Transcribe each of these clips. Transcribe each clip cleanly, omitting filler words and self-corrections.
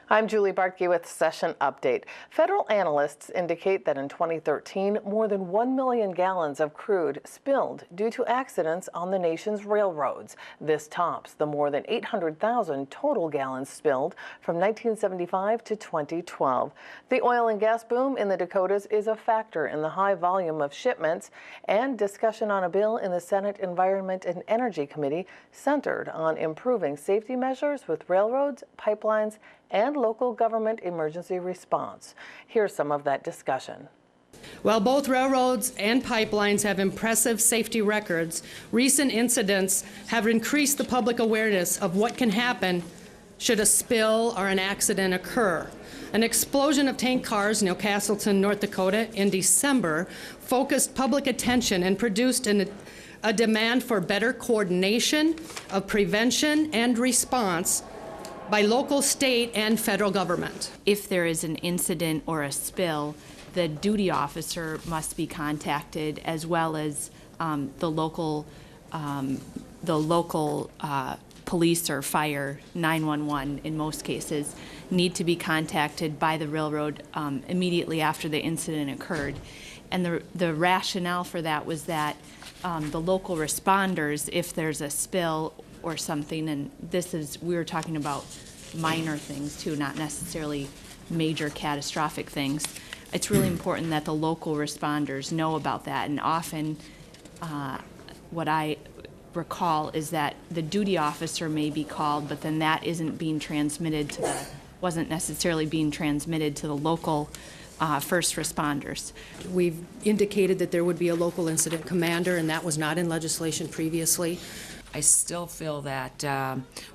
I'm Julie Bartke with Session Update. Federal analysts indicate that in 2013, more than 1 million gallons of crude spilled due to accidents on the nation's railroads. This tops the more than 800,000 total gallons spilled from 1975 to 2012. The oil and gas boom in the Dakotas is a factor in the high volume of shipments, and discussion on a bill in the Senate Environment and Energy Committee centered on improving safety measures with railroads, pipelines, and local government emergency response. Here's some of that discussion. While both railroads and pipelines have impressive safety records, recent incidents have increased the public awareness of what can happen should a spill or an accident occur. An explosion of tank cars near Castleton, North Dakota in December focused public attention and produced a demand for better coordination of prevention and response by local, state, and federal government. If there is an incident or a spill, the duty officer must be contacted, as well as the local police or fire, 911 in most cases, need to be contacted by the railroad immediately after the incident occurred. And the rationale for that was that the local responders, if there's a spill or something, and we were talking about minor things too, not necessarily major catastrophic things. It's really important that the local responders know about that, and often what I recall is that the duty officer may be called, but then that wasn't necessarily being transmitted to the local first responders. We've indicated that there would be a local incident commander, and that was not in legislation previously. I still feel that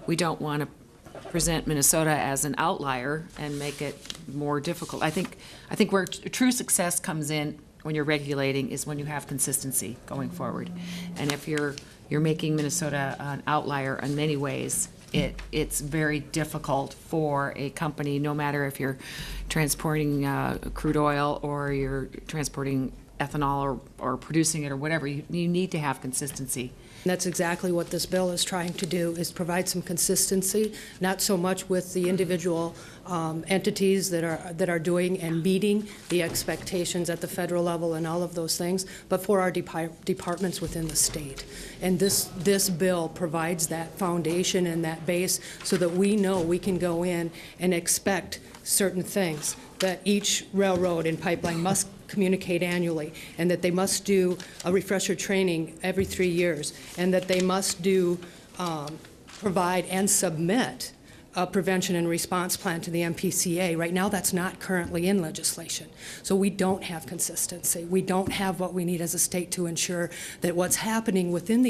we don't want to present Minnesota as an outlier and make it more difficult. I think where true success comes in when you're regulating is when you have consistency going forward. And if you're making Minnesota an outlier in many ways, it's very difficult for a company, no matter if you're transporting crude oil or you're transporting ethanol or producing it or whatever. You need to have consistency. That's exactly what this bill is trying to do, is provide some consistency, not so much with the individual entities that are doing and meeting the expectations at the federal level and all of those things, but for our departments within the state. And this bill provides that foundation and that base so that we know we can go in and expect certain things, that each railroad and pipeline must communicate annually, and that they must do a refresher training every 3 years, and that they must do provide and submit a prevention and response plan to the MPCA. Right now, that's not currently in legislation. So we don't have consistency. We don't have what we need as a state to ensure that what's happening within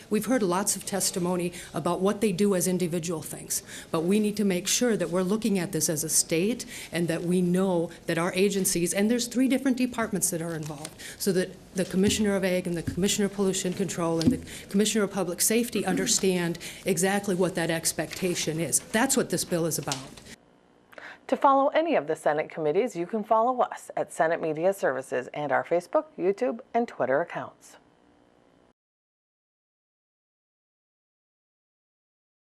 we've heard lots of testimony about what they do as individual things, but we need to make sure that we're looking at this as a state, and that we know that our agencies, and there's 3 different departments that are involved, so that the Commissioner of Ag and the Commissioner of Pollution Control and the Commissioner of Public Safety understand exactly what that expectation is. That's what this bill is about. To follow any of the Senate committees, you can follow us at Senate Media Services and our Facebook, YouTube, and Twitter accounts.